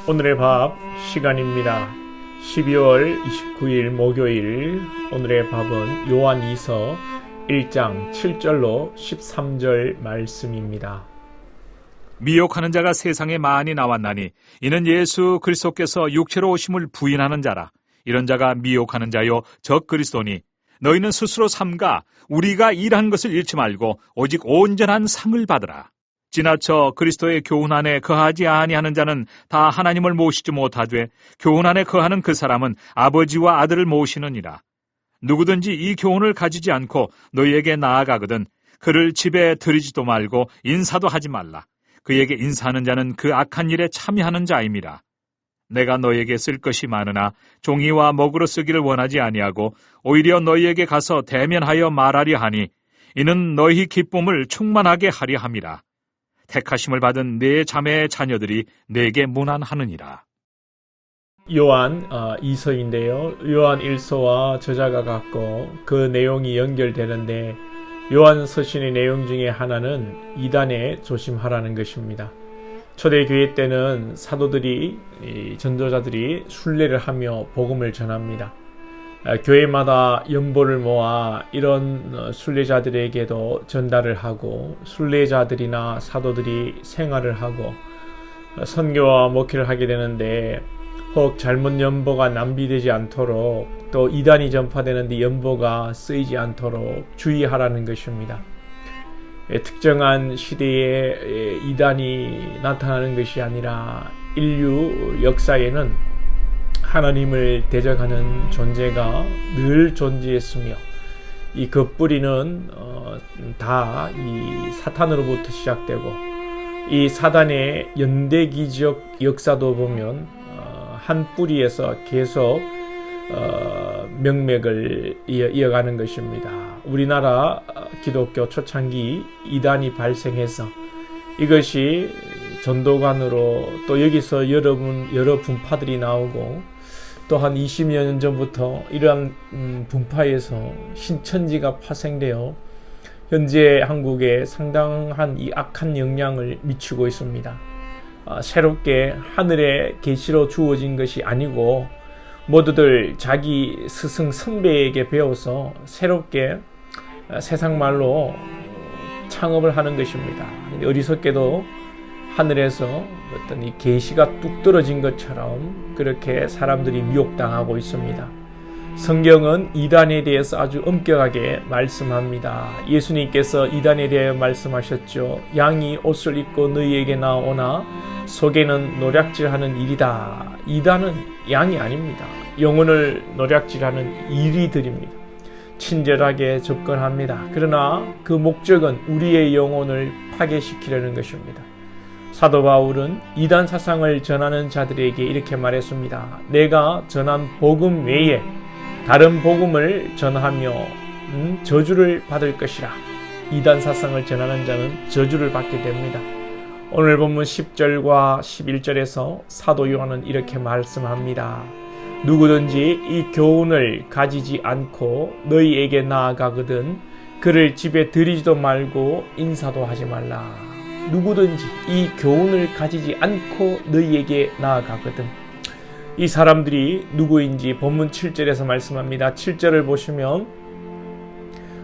오늘의 밥 시간입니다. 12월 29일 목요일, 오늘의 밥은 요한이서 1장 7절로 13절 말씀입니다. 미혹하는 자가 세상에 많이 나왔나니 이는 예수 그리스도께서 육체로 오심을 부인하는 자라. 이런 자가 미혹하는 자요 적 그리스도니 너희는 스스로 삼가 우리가 일한 것을 잃지 말고 오직 온전한 상을 받으라. 지나쳐 그리스도의 교훈 안에 거하지 아니하는 자는 다 하나님을 모시지 못하되 교훈 안에 거하는 그 사람은 아버지와 아들을 모시느니라. 누구든지 이 교훈을 가지지 않고 너희에게 나아가거든 그를 집에 들이지도 말고 인사도 하지 말라. 그에게 인사하는 자는 그 악한 일에 참여하는 자임이라. 내가 너희에게 쓸 것이 많으나 종이와 먹으로 쓰기를 원하지 아니하고 오히려 너희에게 가서 대면하여 말하려 하니 이는 너희 기쁨을 충만하게 하려 함이라. 택하심을 받은 네 자매의 자녀들이 내게 문안하느니라. 요한 2서인데요. 요한 1서와 저자가 같고 그 내용이 연결되는데 요한 서신의 내용 중에 하나는 이단에 조심하라는 것입니다. 초대교회 때는 사도들이, 전도자들이 순례를 하며 복음을 전합니다. 교회마다 연보를 모아 이런 순례자들에게도 전달을 하고 순례자들이나 사도들이 생활을 하고 선교와 목회를 하게 되는데 혹 잘못 연보가 낭비되지 않도록 또 이단이 전파되는데 연보가 쓰이지 않도록 주의하라는 것입니다. 특정한 시대에 이단이 나타나는 것이 아니라 인류 역사에는 하나님을 대적하는 존재가 늘 존재했으며 그 뿌리는 다 이 사탄으로부터 시작되고 이 사단의 연대기적 역사도 보면 한 뿌리에서 계속 명맥을 이어가는 것입니다. 우리나라 기독교 초창기 이단이 발생해서 이것이 전도관으로 또 여기서 여러 분파들이 나오고 또 한 20년 전부터 이러한 분파에서 신천지가 파생되어 현재 한국에 상당한 이 악한 영향을 미치고 있습니다. 새롭게 하늘의 계시로 주어진 것이 아니고 모두들 자기 스승 선배에게 배워서 새롭게 세상 말로 창업을 하는 것입니다. 어리석게도 하늘에서 어떤 이 계시가 뚝 떨어진 것처럼 그렇게 사람들이 미혹당하고 있습니다. 성경은 이단에 대해서 아주 엄격하게 말씀합니다. 예수님께서 이단에 대해 말씀하셨죠. 양이 옷을 입고 너희에게 나오나 속에는 노략질하는 일이다. 이단은 양이 아닙니다. 영혼을 노략질하는 이리들입니다. 친절하게 접근합니다. 그러나 그 목적은 우리의 영혼을 파괴시키려는 것입니다. 사도 바울은 이단 사상을 전하는 자들에게 이렇게 말했습니다. 내가 전한 복음 외에 다른 복음을 전하며 저주를 받을 것이라. 이단 사상을 전하는 자는 저주를 받게 됩니다. 오늘 본문 10절과 11절에서 사도 요한은 이렇게 말씀합니다. 누구든지 이 교훈을 가지지 않고 너희에게 나아가거든 그를 집에 들이지도 말고 인사도 하지 말라. 누구든지 이 교훈을 가지지 않고 너희에게 나아가거든. 이 사람들이 누구인지 본문 7절에서 말씀합니다. 7절을 보시면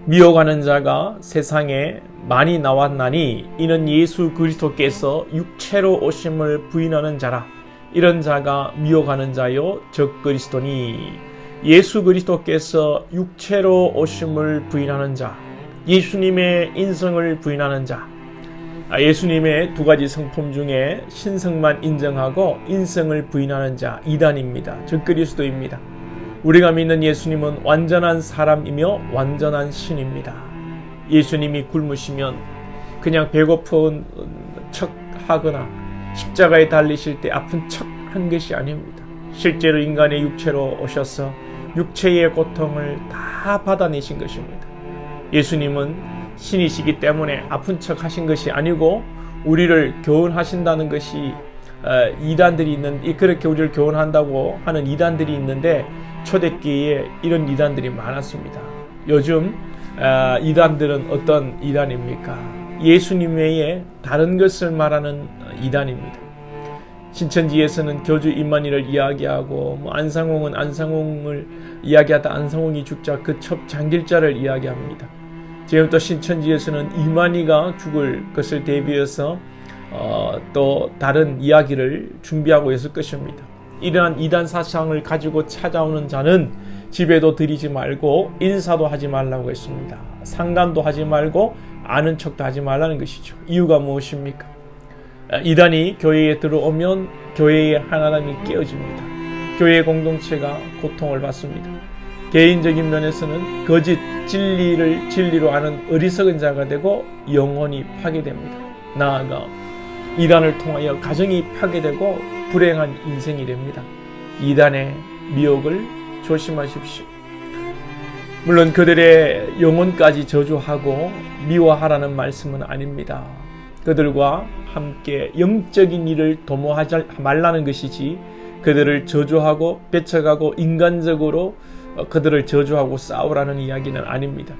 미혹하는 자가 세상에 많이 나왔나니 이는 예수 그리스도께서 육체로 오심을 부인하는 자라. 이런 자가 미혹하는 자요 적 그리스도니. 예수 그리스도께서 육체로 오심을 부인하는 자, 예수님의 인성을 부인하는 자, 예수님의 두 가지 성품 중에 신성만 인정하고 인성을 부인하는 자, 이단입니다. 적 그리스도입니다. 우리가 믿는 예수님은 완전한 사람이며 완전한 신입니다. 예수님이 굶으시면 그냥 배고픈 척 하거나 십자가에 달리실 때 아픈 척 한 것이 아닙니다. 실제로 인간의 육체로 오셔서 육체의 고통을 다 받아내신 것입니다. 예수님은 신이시기 때문에 아픈 척 하신 것이 아니고 우리를 교훈하신다는 것이 이단들이 그렇게 우리를 교훈한다고 하는 이단들이 있는데 초대기에 이런 이단들이 많았습니다. 요즘 이단들은 어떤 이단입니까? 예수님 외에 다른 것을 말하는 이단입니다. 신천지에서는 교주 임만희를 이야기하고 안상홍은 안상홍을 이야기하다 안상홍이 죽자 그 첩 장길자를 이야기합니다. 지금 또 신천지에서는 임만희가 죽을 것을 대비해서 또 다른 이야기를 준비하고 있을 것입니다. 이러한 이단 사상을 가지고 찾아오는 자는 집에도 들이지 말고 인사도 하지 말라고 했습니다. 상담도 하지 말고 아는 척도 하지 말라는 것이죠. 이유가 무엇입니까? 이단이 교회에 들어오면 교회의 하나됨이 깨어집니다. 교회 공동체가 고통을 받습니다. 개인적인 면에서는 거짓 진리를 진리로 아는 어리석은 자가 되고 영혼이 파괴됩니다. 나아가 이단을 통하여 가정이 파괴되고 불행한 인생이 됩니다. 이단의 미혹을 조심하십시오. 물론 그들의 영혼까지 저주하고 미워하라는 말씀은 아닙니다. 그들과 함께 영적인 일을 도모하지 말라는 것이지 그들을 저주하고 뺏어가고 인간적으로 그들을 저주하고 싸우라는 이야기는 아닙니다.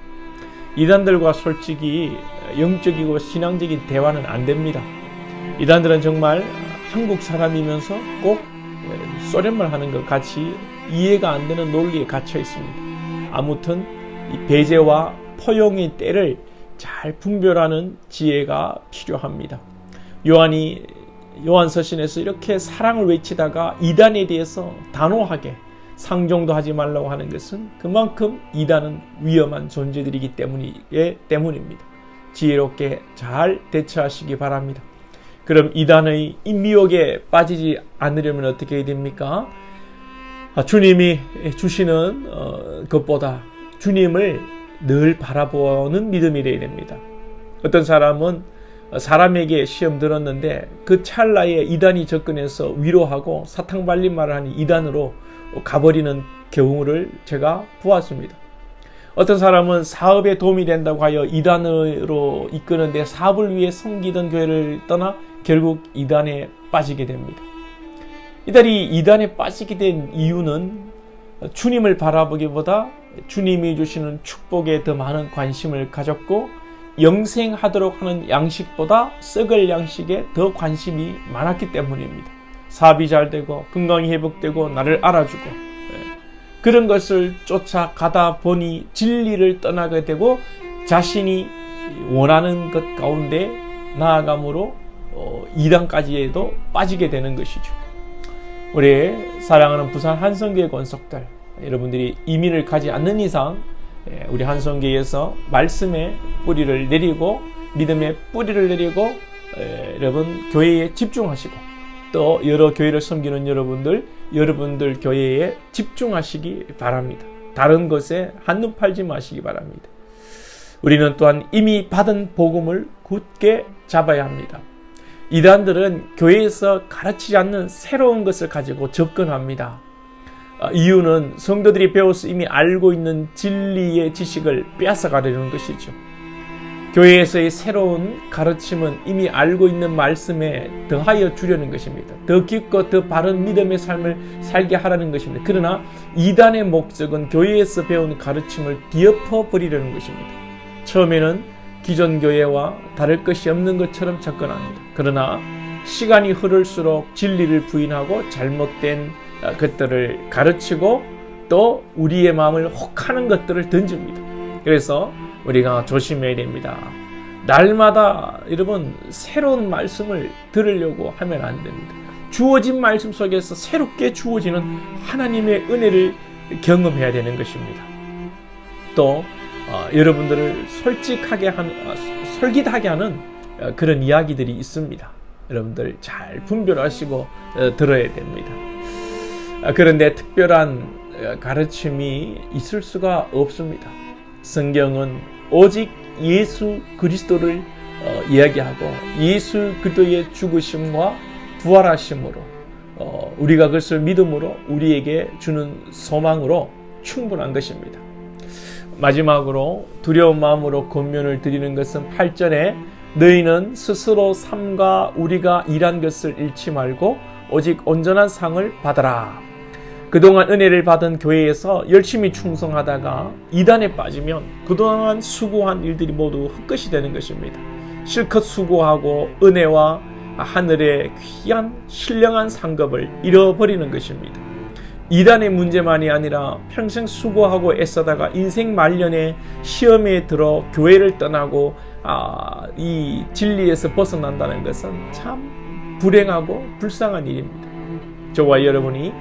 이단들과 솔직히 영적이고 신앙적인 대화는 안 됩니다. 이단들은 정말 한국 사람이면서 꼭 소련말 하는 것 같이 이해가 안 되는 논리에 갇혀 있습니다. 아무튼 이 배제와 포용의 때를 잘 분별하는 지혜가 필요합니다. 요한이 요한서신에서 이렇게 사랑을 외치다가 이단에 대해서 단호하게 상종도 하지 말라고 하는 것은 그만큼 이단은 위험한 존재들이기 때문입니다. 지혜롭게 잘 대처하시기 바랍니다. 그럼 이단의 이 미혹에 빠지지 않으려면 어떻게 해야 됩니까? 주님이 주시는 것보다 주님을 늘 바라보는 믿음이 되어야 됩니다. 어떤 사람은 사람에게 시험 들었는데 그 찰나에 이단이 접근해서 위로하고 사탕 발린 말을 하니 이단으로 가버리는 경우를 제가 보았습니다. 어떤 사람은 사업에 도움이 된다고 하여 이단으로 이끄는데 사업을 위해 섬기던 교회를 떠나 결국 이단에 빠지게 됩니다. 이단에 빠지게 된 이유는 주님을 바라보기보다 주님이 주시는 축복에 더 많은 관심을 가졌고 영생하도록 하는 양식보다 썩을 양식에 더 관심이 많았기 때문입니다. 사업이 잘 되고 건강이 회복되고 나를 알아주고 그런 것을 쫓아가다 보니 진리를 떠나게 되고 자신이 원하는 것 가운데 나아감으로 이단까지에도 빠지게 되는 것이죠. 우리 사랑하는 부산 한성교회 권속들 여러분들이 이민을 가지 않는 이상 우리 한성교회에서 말씀의 뿌리를 내리고 믿음의 뿌리를 내리고 여러분 교회에 집중하시고 또 여러 교회를 섬기는 여러분들 교회에 집중하시기 바랍니다. 다른 것에 한눈 팔지 마시기 바랍니다. 우리는 또한 이미 받은 복음을 굳게 잡아야 합니다. 이단들은 교회에서 가르치지 않는 새로운 것을 가지고 접근합니다. 이유는 성도들이 배워서 이미 알고 있는 진리의 지식을 빼앗아가려는 것이죠. 교회에서의 새로운 가르침은 이미 알고 있는 말씀에 더하여 주려는 것입니다. 더 깊고 더 바른 믿음의 삶을 살게 하라는 것입니다. 그러나 이단의 목적은 교회에서 배운 가르침을 뒤엎어 버리려는 것입니다. 처음에는 기존 교회와 다를 것이 없는 것처럼 접근합니다. 그러나 시간이 흐를수록 진리를 부인하고 잘못된 것들을 가르치고 또 우리의 마음을 혹하는 것들을 던집니다. 그래서 우리가 조심해야 됩니다. 날마다 여러분 새로운 말씀을 들으려고 하면 안 됩니다. 주어진 말씀 속에서 새롭게 주어지는 하나님의 은혜를 경험해야 되는 것입니다. 또 여러분들을 솔깃하게 하는 그런 이야기들이 있습니다. 여러분들 잘 분별하시고 들어야 됩니다. 그런데 특별한 가르침이 있을 수가 없습니다. 성경은 오직 예수 그리스도를 이야기하고 예수 그리스도의 죽으심과 부활하심으로 우리가 그것을 믿음으로 우리에게 주는 소망으로 충분한 것입니다. 마지막으로 두려운 마음으로 권면을 드리는 것은 8절에 너희는 스스로 삼가 우리가 일한 것을 잃지 말고 오직 온전한 상을 받아라. 그동안 은혜를 받은 교회에서 열심히 충성하다가 이단에 빠지면 그동안 수고한 일들이 모두 헛것이 되는 것입니다. 실컷 수고하고 은혜와 하늘의 귀한 신령한 상급을 잃어버리는 것입니다. 이단의 문제만이 아니라 평생 수고하고 애쓰다가 인생 말년에 시험에 들어 교회를 떠나고 이 진리에서 벗어난다는 것은 참 불행하고 불쌍한 일입니다. 저와 여러분이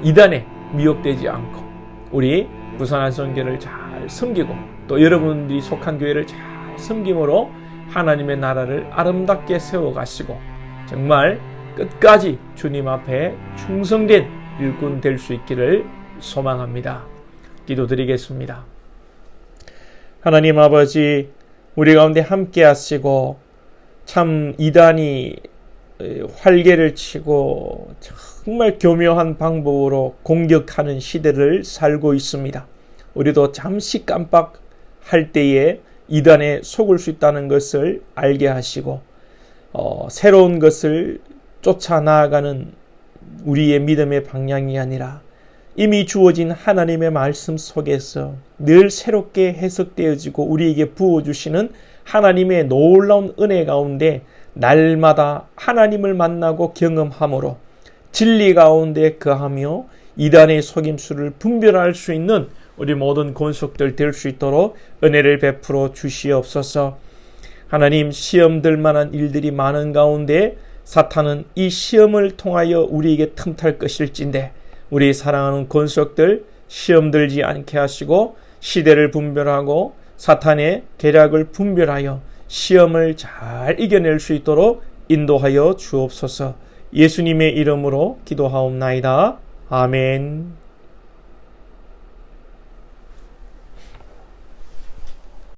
이단에 미혹되지 않고 우리 부산한성교를 잘 섬기고 또 여러분들이 속한 교회를 잘 섬김으로 하나님의 나라를 아름답게 세워가시고 정말 끝까지 주님 앞에 충성된 일꾼 될 수 있기를 소망합니다. 기도드리겠습니다. 하나님 아버지, 우리 가운데 함께 하시고 참 이단이 활개를 치고 정말 교묘한 방법으로 공격하는 시대를 살고 있습니다. 우리도 잠시 깜빡할 때에 이단에 속을 수 있다는 것을 알게 하시고 새로운 것을 쫓아 나아가는 우리의 믿음의 방향이 아니라 이미 주어진 하나님의 말씀 속에서 늘 새롭게 해석되어지고 우리에게 부어주시는 하나님의 놀라운 은혜 가운데 날마다 하나님을 만나고 경험함으로 진리 가운데 거하며 이단의 속임수를 분별할 수 있는 우리 모든 권속들 될 수 있도록 은혜를 베풀어 주시옵소서. 하나님, 시험들 만한 일들이 많은 가운데 사탄은 이 시험을 통하여 우리에게 틈탈 것일진데 우리 사랑하는 권속들 시험 들지 않게 하시고 시대를 분별하고 사탄의 계략을 분별하여 시험을 잘 이겨낼 수 있도록 인도하여 주옵소서. 예수님의 이름으로 기도하옵나이다. 아멘.